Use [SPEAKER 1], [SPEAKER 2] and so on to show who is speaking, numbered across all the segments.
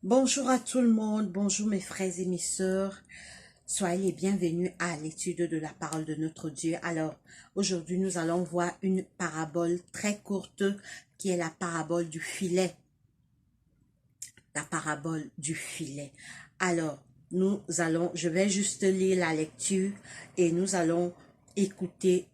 [SPEAKER 1] Bonjour à tout le monde, bonjour mes frères et mes sœurs. Soyez les bienvenus à l'étude de la parole de notre Dieu. Alors, aujourd'hui, nous allons voir une parabole très courte qui est la parabole du filet. La parabole du filet. Alors, je vais juste lire la lecture et nous allons écouter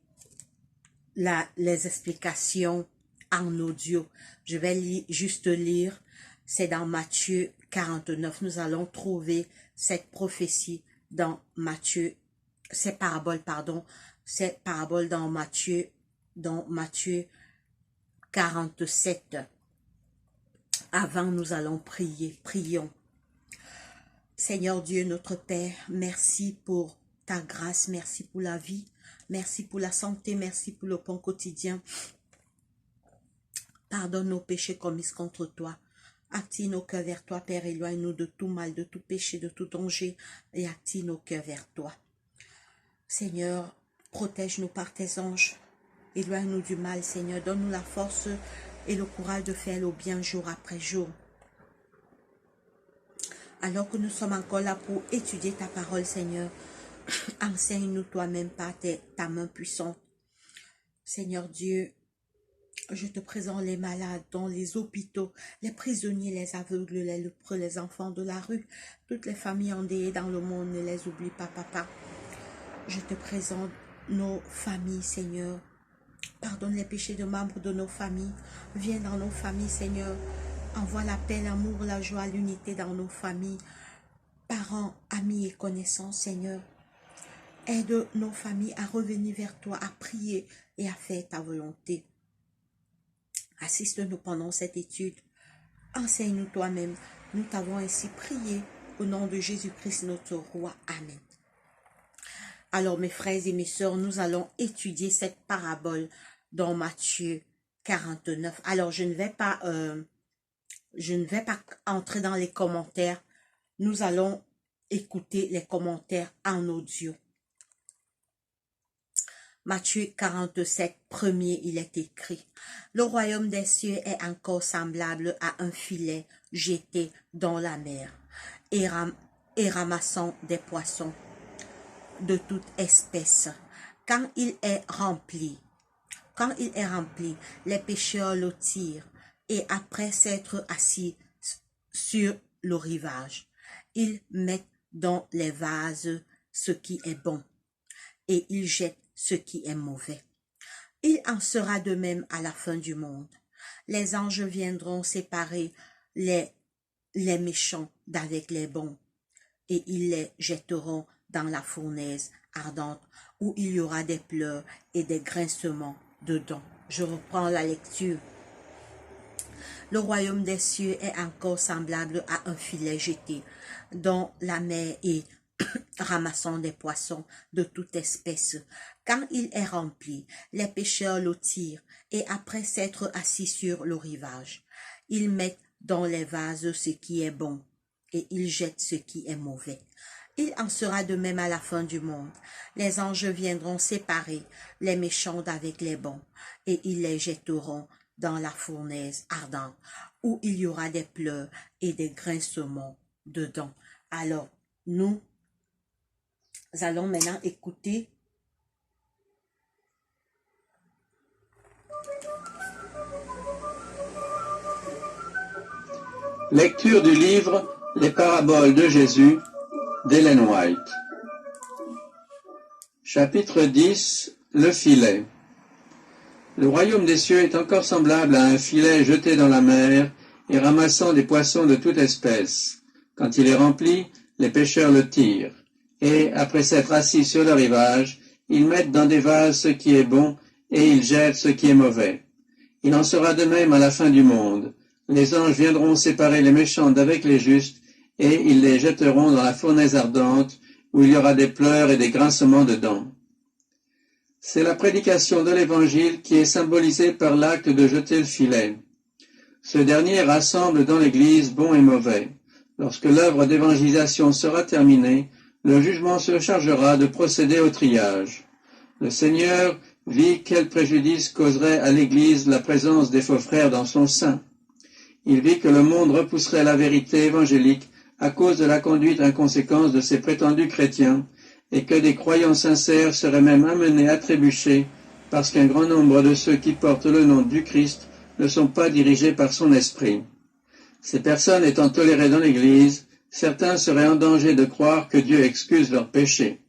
[SPEAKER 1] les explications en audio. Je vais juste lire. C'est dans Matthieu 49. Nous allons trouver cette prophétie dans Matthieu, ces paraboles dans Matthieu 47. Avant, nous allons prier. Prions. Seigneur Dieu, notre Père, merci pour ta grâce, merci pour la vie, merci pour la santé, merci pour le pain quotidien. Pardonne nos péchés commis contre toi. Attire nos cœurs vers toi, Père, éloigne-nous de tout mal, de tout péché, de tout danger, et attire nos cœurs vers toi. Seigneur, protège-nous par tes anges, éloigne-nous du mal, Seigneur, donne-nous la force et le courage de faire le bien jour après jour. Alors que nous sommes encore là pour étudier ta parole, Seigneur, enseigne-nous toi-même par ta main puissante. Seigneur Dieu, je te présente les malades dans les hôpitaux, les prisonniers, les aveugles, les lépreux, les enfants de la rue, toutes les familles endeuillées dans le monde, ne les oublie pas, Papa. Je te présente nos familles, Seigneur. Pardonne les péchés de membres de nos familles. Viens dans nos familles, Seigneur. Envoie la paix, l'amour, la joie, l'unité dans nos familles. Parents, amis et connaissances, Seigneur. Aide nos familles à revenir vers toi, à prier et à faire ta volonté. Assiste-nous pendant cette étude. Enseigne-nous toi-même. Nous t'avons ainsi prié au nom de Jésus-Christ, notre roi. Amen. Alors, mes frères et mes sœurs, nous allons étudier cette parabole dans Matthieu 49. Alors, je ne vais pas entrer dans les commentaires. Nous allons écouter les commentaires en audio. Matthieu 47, premier, il est écrit: le royaume des cieux est encore semblable à un filet jeté dans la mer et ramassant des poissons de toute espèce. Quand il est rempli, les pêcheurs le tirent et après s'être assis sur le rivage, ils mettent dans les vases ce qui est bon et ils jettent ce qui est mauvais. Il en sera de même à la fin du monde. Les anges viendront séparer les méchants d'avec les bons, et ils les jetteront dans la fournaise ardente, où il y aura des pleurs et des grincements de dents. Je reprends la lecture. Le royaume des cieux est encore semblable à un filet jeté dans la mer et ramassant des poissons de toute espèce. Quand il est rempli, les pêcheurs le tirent et après s'être assis sur le rivage, ils mettent dans les vases ce qui est bon et ils jettent ce qui est mauvais. Il en sera de même à la fin du monde. Les anges viendront séparer les méchants d'avec les bons et ils les jetteront dans la fournaise ardente où il y aura des pleurs et des grincements de dents. Alors, nous allons maintenant écouter
[SPEAKER 2] lecture du livre Les paraboles de Jésus d'Ellen White. Chapitre 10. Le filet. Le royaume des cieux est encore semblable à un filet jeté dans la mer et ramassant des poissons de toute espèce. Quand il est rempli, les pêcheurs le tirent, et, après s'être assis sur le rivage, ils mettent dans des vases ce qui est bon, et ils jettent ce qui est mauvais. Il en sera de même à la fin du monde. Les anges viendront séparer les méchants d'avec les justes, et ils les jetteront dans la fournaise ardente, où il y aura des pleurs et des grincements de dents. C'est la prédication de l'Évangile qui est symbolisée par l'acte de jeter le filet. Ce dernier rassemble dans l'Église bons et mauvais. Lorsque l'œuvre d'évangélisation sera terminée, le jugement se chargera de procéder au triage. Le Seigneur vit quel préjudice causerait à l'Église la présence des faux frères dans son sein. il vit que le monde repousserait la vérité évangélique à cause de la conduite inconséquente de ces prétendus chrétiens, et que des croyants sincères seraient même amenés à trébucher, parce qu'un grand nombre de ceux qui portent le nom du Christ ne sont pas dirigés par son esprit. Ces personnes étant tolérées dans l'Église, certains seraient en danger de croire que Dieu excuse leurs péchés.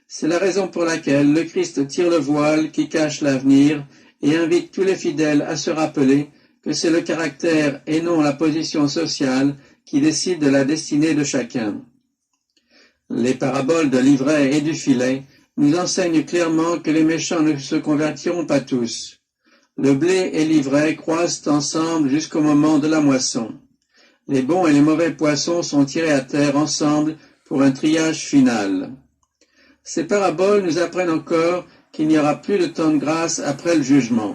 [SPEAKER 2] C'est la raison pour laquelle le Christ tire le voile qui cache l'avenir et invite tous les fidèles à se rappeler que c'est le caractère et non la position sociale qui décide de la destinée de chacun. Les paraboles de l'ivraie et du filet nous enseignent clairement que les méchants ne se convertiront pas tous. Le blé et l'ivraie croissent ensemble jusqu'au moment de la moisson. Les bons et les mauvais poissons sont tirés à terre ensemble pour un triage final. Ces paraboles nous apprennent encore qu'il n'y aura plus de temps de grâce après le jugement.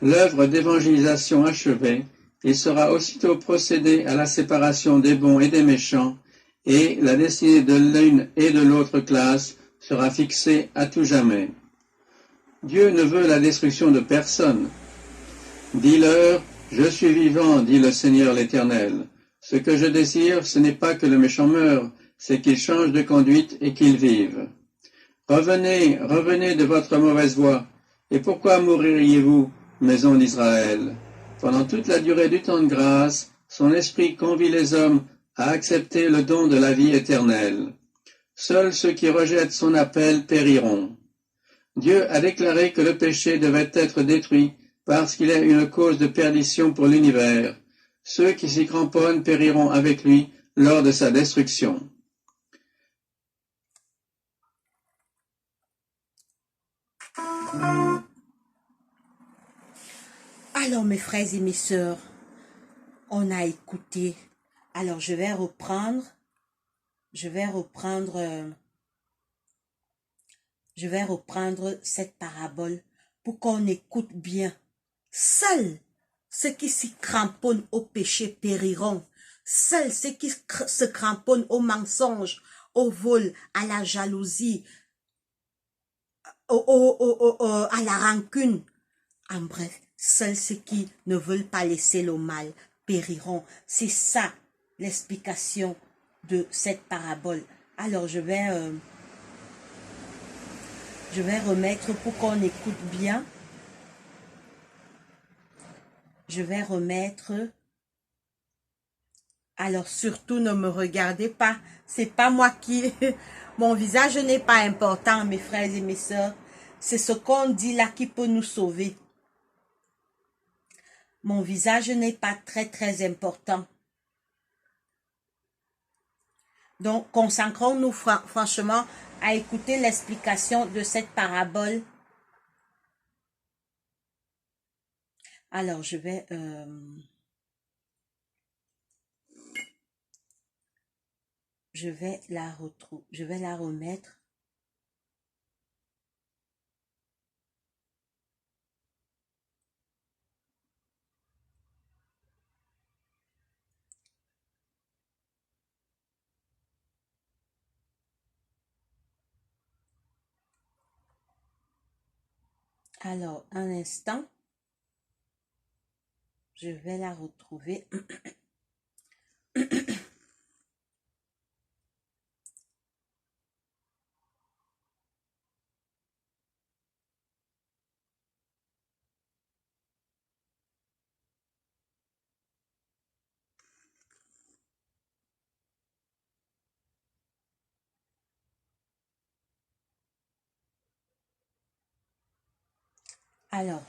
[SPEAKER 2] L'œuvre d'évangélisation achevée, il sera aussitôt procédé à la séparation des bons et des méchants, et la destinée de l'une et de l'autre classe sera fixée à tout jamais. Dieu ne veut la destruction de personne. Dis-leur, je suis vivant, dit le Seigneur l'Éternel. Ce que je désire, ce n'est pas que le méchant meure, c'est qu'il change de conduite et qu'il vive. Revenez, revenez de votre mauvaise voie. Et pourquoi mourriez-vous, maison d'Israël? Pendant toute la durée du temps de grâce, son esprit convie les hommes à accepter le don de la vie éternelle. Seuls ceux qui rejettent son appel périront. Dieu a déclaré que le péché devait être détruit parce qu'il est une cause de perdition pour l'univers. Ceux qui s'y cramponnent périront avec lui lors de sa destruction.
[SPEAKER 1] Alors, mes frères et mes sœurs, on a écouté. Alors, je vais reprendre cette parabole pour qu'on écoute bien. Seuls ceux qui s'y cramponnent au péché périront. Seuls ceux qui se cramponnent au mensonge, au vol, à la jalousie, à la rancune. En bref, seuls ceux qui ne veulent pas laisser le mal périront. C'est ça l'explication de cette parabole. Alors, je vais remettre pour qu'on écoute bien. Je vais remettre. Alors, surtout, ne me regardez pas. C'est pas moi qui... Mon visage n'est pas important, mes frères et mes sœurs. C'est ce qu'on dit là qui peut nous sauver. Mon visage n'est pas très important. Donc, consacrons-nous franchement à écouter l'explication de cette parabole. Alors, je vais la retrouver, je vais la remettre. Alors, un instant. Je vais la retrouver. Alors,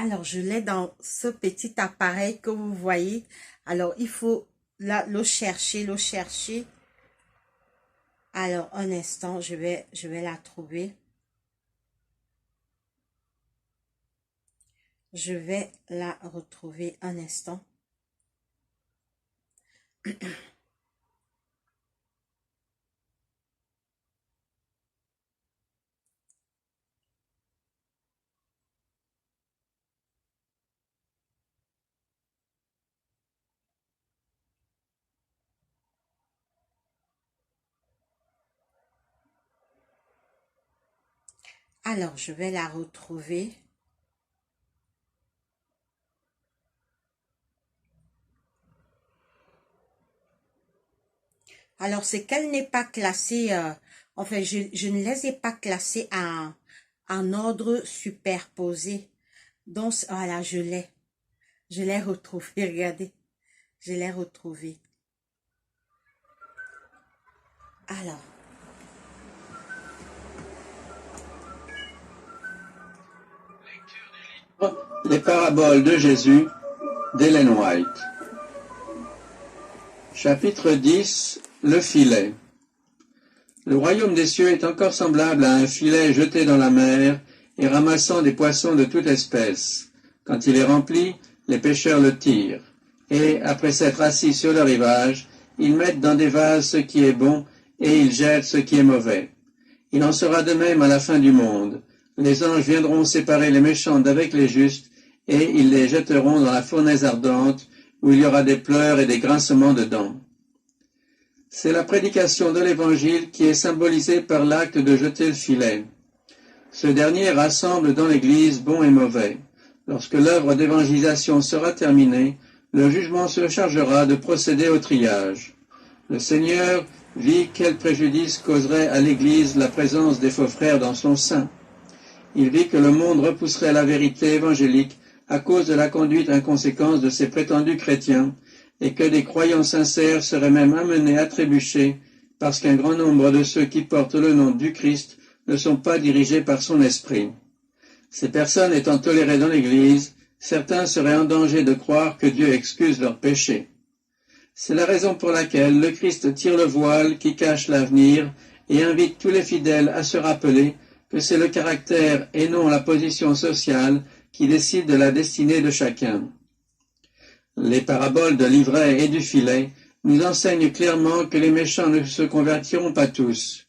[SPEAKER 1] Alors, je l'ai dans ce petit appareil que vous voyez. Alors, il faut le chercher, le chercher. Alors, un instant, je vais la trouver. Je vais la retrouver un instant. Alors, je vais la retrouver. Alors, c'est qu'elle n'est pas classée, enfin, je ne les ai pas classées en ordre superposé. Donc, voilà, je l'ai retrouvée, regardez, je l'ai retrouvée. Alors,
[SPEAKER 2] Les paraboles de Jésus d'Ellen White. Chapitre 10. Le filet. Le royaume des cieux est encore semblable à un filet jeté dans la mer et ramassant des poissons de toute espèce. Quand il est rempli, les pêcheurs le tirent, et, après s'être assis sur le rivage, ils mettent dans des vases ce qui est bon, et ils jettent ce qui est mauvais. Il en sera de même à la fin du monde. Les anges viendront séparer les méchants d'avec les justes, et ils les jetteront dans la fournaise ardente, où il y aura des pleurs et des grincements de dents. C'est la prédication de l'Évangile qui est symbolisée par l'acte de jeter le filet. Ce dernier rassemble dans l'Église bons et mauvais. Lorsque l'œuvre d'évangélisation sera terminée, le jugement se chargera de procéder au triage. Le Seigneur vit quel préjudice causerait à l'Église la présence des faux frères dans son sein. Il vit que le monde repousserait la vérité évangélique à cause de la conduite inconséquente de ces prétendus chrétiens, et que des croyants sincères seraient même amenés à trébucher, parce qu'un grand nombre de ceux qui portent le nom du Christ ne sont pas dirigés par son esprit. Ces personnes étant tolérées dans l'Église, certains seraient en danger de croire que Dieu excuse leurs péchés. C'est la raison pour laquelle le Christ tire le voile qui cache l'avenir et invite tous les fidèles à se rappeler que c'est le caractère et non la position sociale qui décide de la destinée de chacun. Les paraboles de l'ivraie et du filet nous enseignent clairement que les méchants ne se convertiront pas tous.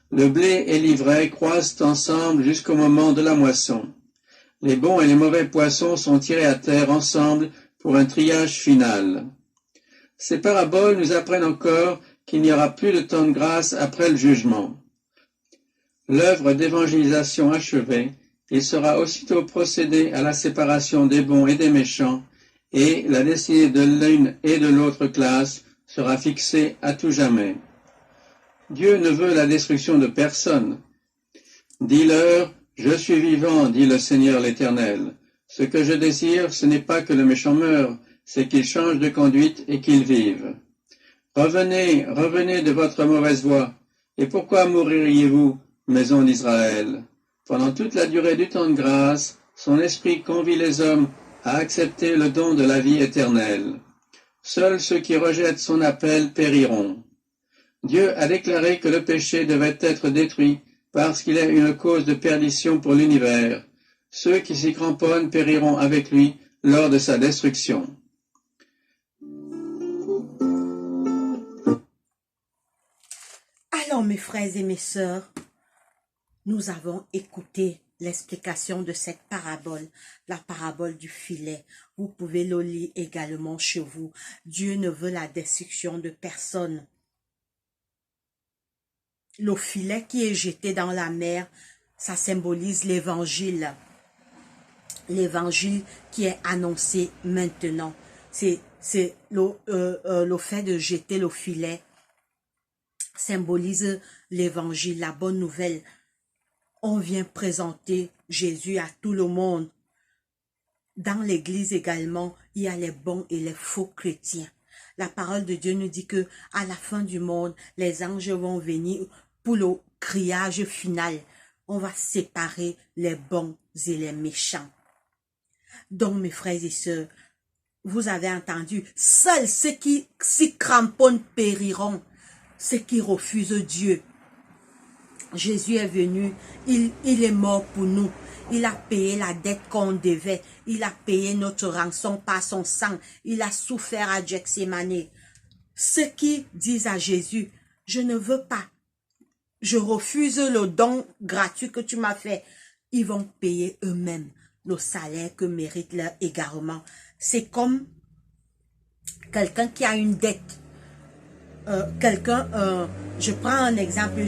[SPEAKER 2] Le blé et l'ivraie croissent ensemble jusqu'au moment de la moisson. Les bons et les mauvais poissons sont tirés à terre ensemble pour un triage final. Ces paraboles nous apprennent encore qu'il n'y aura plus de temps de grâce après le jugement. L'œuvre d'évangélisation achevée, il sera aussitôt procédé à la séparation des bons et des méchants, et la destinée de l'une et de l'autre classe sera fixée à tout jamais. Dieu ne veut la destruction de personne. Dis-leur, je suis vivant, dit le Seigneur l'Éternel. Ce que je désire, ce n'est pas que le méchant meure, c'est qu'il change de conduite et qu'il vive. Revenez, revenez de votre mauvaise voie. Et pourquoi mourriez-vous, maison d'Israël? Pendant toute la durée du temps de grâce, son esprit convie les hommes à accepter le don de la vie éternelle. Seuls ceux qui rejettent son appel périront. Dieu a déclaré que le péché devait être détruit parce qu'il est une cause de perdition pour l'univers. Ceux qui s'y cramponnent périront avec lui lors de sa destruction.
[SPEAKER 1] alors mes frères et mes sœurs, nous avons écouté l'explication de cette parabole, la parabole du filet. Vous pouvez le lire également chez vous. Dieu ne veut la destruction de personne. Le filet qui est jeté dans la mer, ça symbolise l'évangile. L'évangile qui est annoncé maintenant. C'est le fait de jeter le filet symbolise l'évangile, la bonne nouvelle. On vient présenter Jésus à tout le monde. Dans l'église également, il y a les bons et les faux chrétiens. La parole de Dieu nous dit que à la fin du monde, les anges vont venir pour le criage final. On va séparer les bons et les méchants. Donc, mes frères et sœurs, vous avez entendu, seuls ceux qui s'y cramponnent périront, ceux qui refusent Dieu. Jésus est venu, il est mort pour nous. Il a payé la dette qu'on devait. Il a payé notre rançon par son sang. Il a souffert à Gethsémane. Ceux qui disent à Jésus, je ne veux pas, je refuse le don gratuit que tu m'as fait, ils vont payer eux-mêmes le salaire que mérite leur égarement. C'est comme quelqu'un qui a une dette. Je prends un exemple,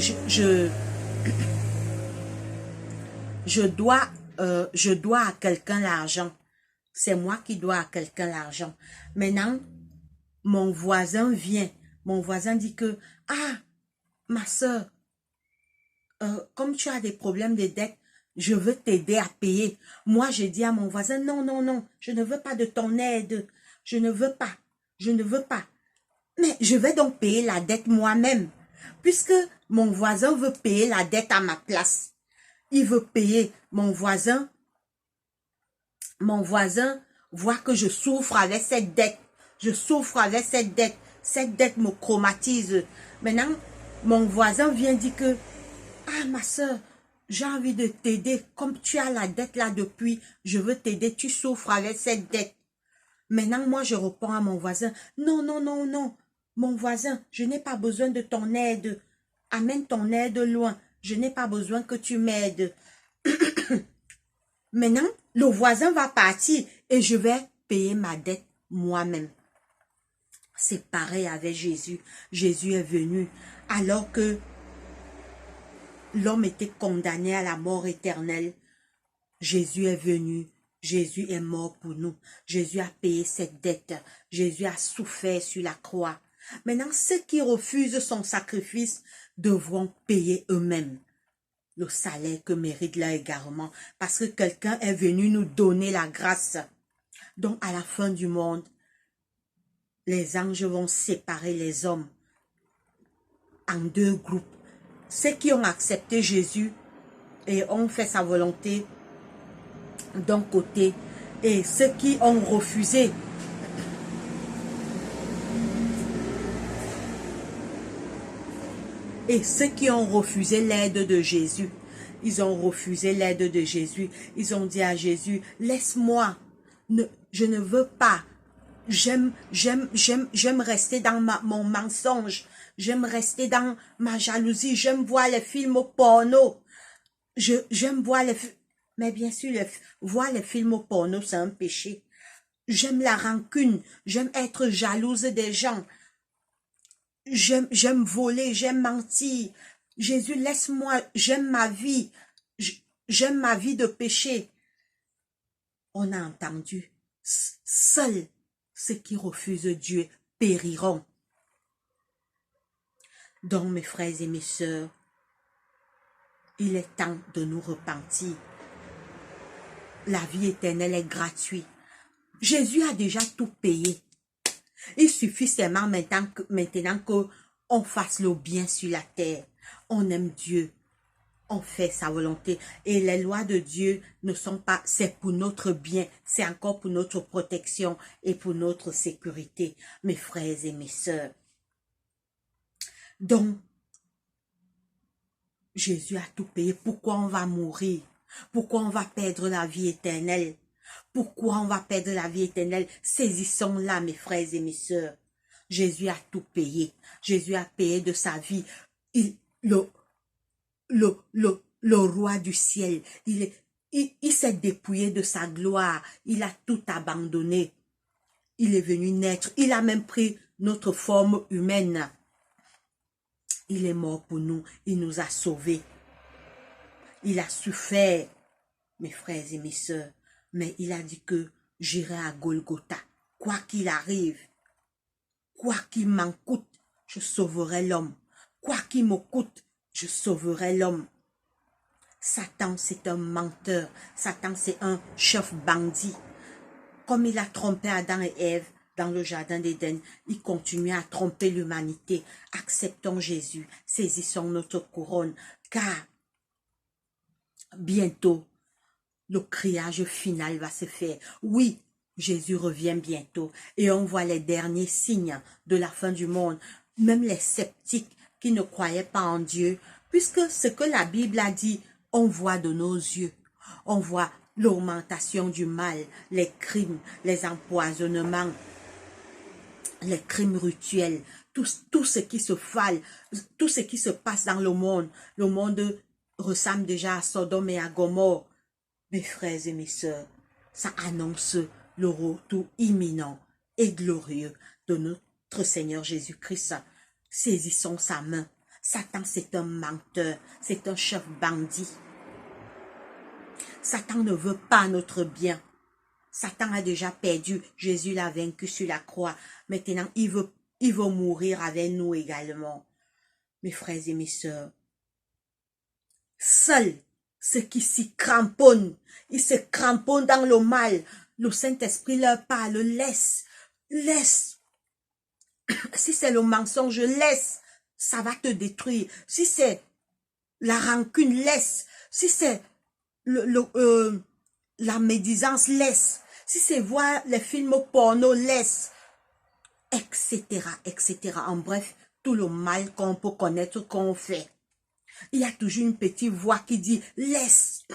[SPEAKER 1] je dois à quelqu'un l'argent. C'est moi qui dois à quelqu'un l'argent. Maintenant, mon voisin vient. Mon voisin dit que, ah, ma soeur, comme tu as des problèmes de dette, je veux t'aider à payer. Moi, je dis à mon voisin, non, non, non, je ne veux pas de ton aide. Je ne veux pas. Je ne veux pas. Mais je vais donc payer la dette moi-même. Puisque mon voisin veut payer la dette à ma place. Il veut payer. Mon voisin voit que je souffre avec cette dette. Je souffre avec cette dette. Cette dette me traumatise. Maintenant, mon voisin vient dire que, ah ma soeur, j'ai envie de t'aider. Comme tu as la dette là depuis, je veux t'aider. Tu souffres avec cette dette. Maintenant, moi, je réponds à mon voisin, non, non, non, non. Mon voisin, je n'ai pas besoin de ton aide. Amène ton aide loin. Je n'ai pas besoin que tu m'aides. Maintenant, le voisin va partir et je vais payer ma dette moi-même. C'est pareil avec Jésus. Jésus est venu alors que l'homme était condamné à la mort éternelle. Jésus est venu. Jésus est mort pour nous. Jésus a payé cette dette. Jésus a souffert sur la croix. Maintenant, ceux qui refusent son sacrifice devront payer eux-mêmes le salaire que mérite leur égarement, parce que quelqu'un est venu nous donner la grâce. Donc, à la fin du monde, les anges vont séparer les hommes en deux groupes. Ceux qui ont accepté Jésus et ont fait sa volonté d'un côté, et ceux qui ont refusé l'aide de Jésus. Ils ont refusé l'aide de Jésus. Ils ont dit à Jésus, laisse-moi, je ne veux pas. J'aime rester dans mon mensonge. J'aime rester dans ma jalousie. J'aime voir les films porno. J'aime voir les films. Mais bien sûr, voir les films porno, c'est un péché. J'aime la rancune. J'aime être jalouse des gens. J'aime voler, j'aime mentir. Jésus, laisse-moi, j'aime ma vie. J'aime ma vie de péché. On a entendu. Seuls ceux qui refusent Dieu périront. Donc, mes frères et mes sœurs, il est temps de nous repentir. La vie éternelle est gratuite. Jésus a déjà tout payé. Il suffit seulement maintenant qu'on fasse le bien sur la terre. On aime Dieu. On fait sa volonté. Et les lois de Dieu ne sont pas, c'est pour notre bien. C'est encore pour notre protection et pour notre sécurité. Mes frères et mes sœurs. Donc, Jésus a tout payé. Pourquoi on va mourir? Pourquoi on va perdre la vie éternelle? Pourquoi on va perdre la vie éternelle? Saisissons-la, mes frères et mes sœurs. Jésus a tout payé. Jésus a payé de sa vie. Le roi du ciel, il s'est dépouillé de sa gloire. Il a tout abandonné. Il est venu naître. Il a même pris notre forme humaine. Il est mort pour nous. Il nous a sauvés. Il a souffert, mes frères et mes sœurs. Mais il a dit que j'irai à Golgotha. Quoi qu'il arrive, quoi qu'il m'en coûte, je sauverai l'homme. Quoi qu'il me coûte, je sauverai l'homme. Satan, c'est un menteur. Satan, c'est un chef bandit. Comme il a trompé Adam et Ève dans le jardin d'Éden, il continue à tromper l'humanité. Acceptons Jésus, saisissons notre couronne, car bientôt, le criage final va se faire. Oui, Jésus revient bientôt et on voit les derniers signes de la fin du monde. Même les sceptiques qui ne croyaient pas en Dieu, puisque ce que la Bible a dit, on voit de nos yeux. On voit l'augmentation du mal, les crimes, les empoisonnements, les crimes rituels, tout ce qui se fale, tout ce qui se passe dans le monde. Le monde ressemble déjà à Sodome et à Gomorrhe. Mes frères et mes sœurs, ça annonce le retour imminent et glorieux de notre Seigneur Jésus-Christ. Saisissons sa main. Satan, c'est un menteur, c'est un chef bandit. Satan ne veut pas notre bien. Satan a déjà perdu. Jésus l'a vaincu sur la croix. Maintenant, il veut mourir avec nous également. Mes frères et mes sœurs, seuls ceux qui s'y cramponnent, ils se cramponnent dans le mal. Le Saint-Esprit leur parle, laisse. Si c'est le mensonge, laisse. Ça va te détruire. Si c'est la rancune, laisse. Si c'est la médisance, laisse. Si c'est voir les films porno, laisse. Etc. En bref, tout le mal qu'on peut connaître qu'on fait. Il y a toujours une petite voix qui dit, laisse.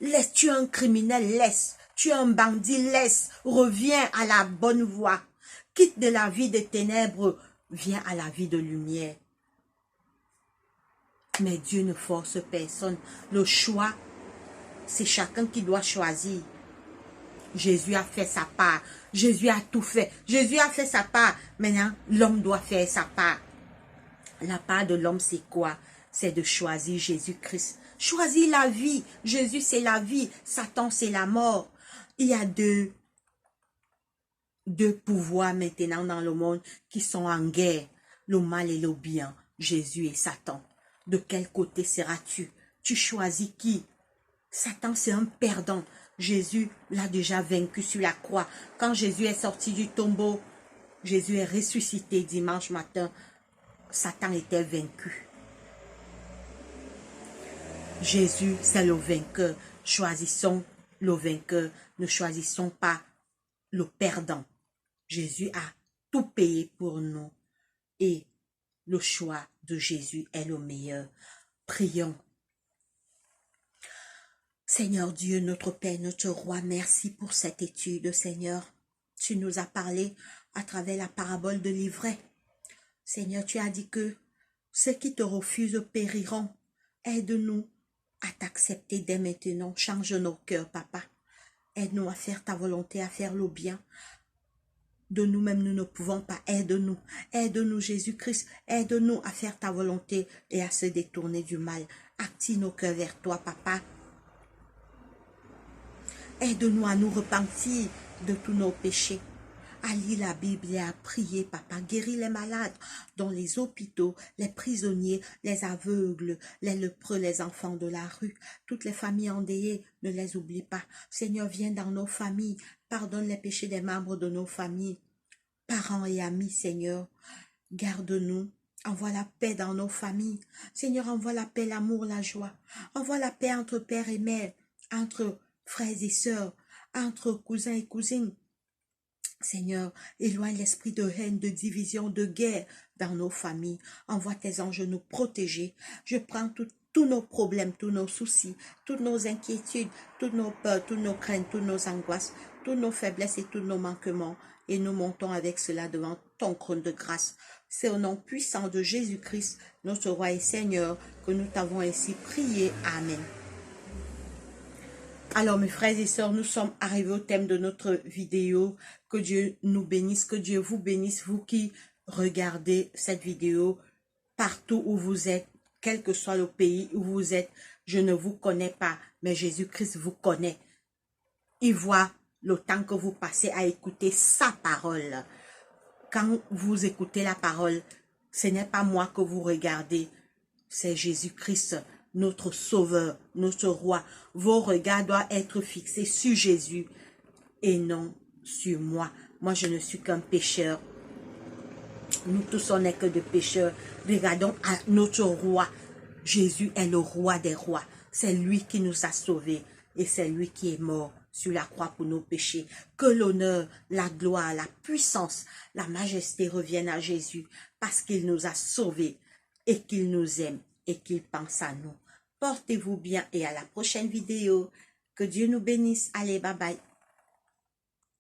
[SPEAKER 1] Laisse, tu es un criminel, laisse. Tu es un bandit, laisse. Reviens à la bonne voie. Quitte de la vie des ténèbres, viens à la vie de lumière. Mais Dieu ne force personne. Le choix, c'est chacun qui doit choisir. Jésus a fait sa part. Jésus a tout fait. Jésus a fait sa part. Maintenant, l'homme doit faire sa part. La part de l'homme, c'est quoi? C'est de choisir Jésus-Christ. Choisir la vie. Jésus, c'est la vie. Satan, c'est la mort. Il y a deux pouvoirs maintenant dans le monde qui sont en guerre. Le mal et le bien. Jésus et Satan. De quel côté seras-tu? Tu choisis qui? Satan, c'est un perdant. Jésus l'a déjà vaincu sur la croix. Quand Jésus est sorti du tombeau, Jésus est ressuscité dimanche matin. Satan était vaincu. Jésus, c'est le vainqueur. Choisissons le vainqueur. Ne choisissons pas le perdant. Jésus a tout payé pour nous. Et le choix de Jésus est le meilleur. Prions. Seigneur Dieu, notre Père, notre Roi, merci pour cette étude, Seigneur. Tu nous as parlé à travers la parabole de l'ivraie. Seigneur, tu as dit que ceux qui te refusent périront. Aide-nous à t'accepter dès maintenant. Change nos cœurs, Papa. Aide-nous à faire ta volonté, à faire le bien. De nous-mêmes, nous ne pouvons pas. Aide-nous. Aide-nous, Jésus-Christ. Aide-nous à faire ta volonté et à se détourner du mal. Active nos cœurs vers toi, Papa. Aide-nous à nous repentir de tous nos péchés. À lire la Bible et à prier, Papa. Guéris les malades dans les hôpitaux, les prisonniers, les aveugles, les lépreux, les enfants de la rue. Toutes les familles endeuillées, ne les oublie pas. Seigneur, viens dans nos familles. Pardonne les péchés des membres de nos familles. Parents et amis, Seigneur. Garde-nous. Envoie la paix dans nos familles. Seigneur, envoie la paix, l'amour, la joie. Envoie la paix entre père et mère, entre frères et sœurs, entre cousins et cousines. Seigneur, éloigne l'esprit de haine, de division, de guerre dans nos familles. Envoie tes anges nous protéger. Je prends tous nos problèmes, tous nos soucis, toutes nos inquiétudes, toutes nos peurs, toutes nos craintes, toutes nos angoisses, toutes nos faiblesses et tous nos manquements. Et nous montons avec cela devant ton trône de grâce. C'est au nom puissant de Jésus-Christ, notre Roi et Seigneur, que nous t'avons ainsi prié. Amen. Alors mes frères et sœurs, nous sommes arrivés au thème de notre vidéo. Que Dieu nous bénisse, que Dieu vous bénisse, vous qui regardez cette vidéo partout où vous êtes, quel que soit le pays où vous êtes. Je ne vous connais pas, mais Jésus-Christ vous connaît. Il voit le temps que vous passez à écouter sa parole. Quand vous écoutez la parole, ce n'est pas moi que vous regardez, c'est Jésus-Christ, notre Sauveur, notre Roi. Vos regards doivent être fixés sur Jésus et non sur moi. Moi, je ne suis qu'un pécheur. Nous tous, on n'est que des pécheurs. Regardons à notre Roi. Jésus est le Roi des rois. C'est lui qui nous a sauvés et c'est lui qui est mort sur la croix pour nos péchés. Que l'honneur, la gloire, la puissance, la majesté reviennent à Jésus parce qu'il nous a sauvés et qu'il nous aime et qu'il pense à nous. Portez-vous bien et à la prochaine vidéo. Que Dieu nous bénisse. Allez, bye bye.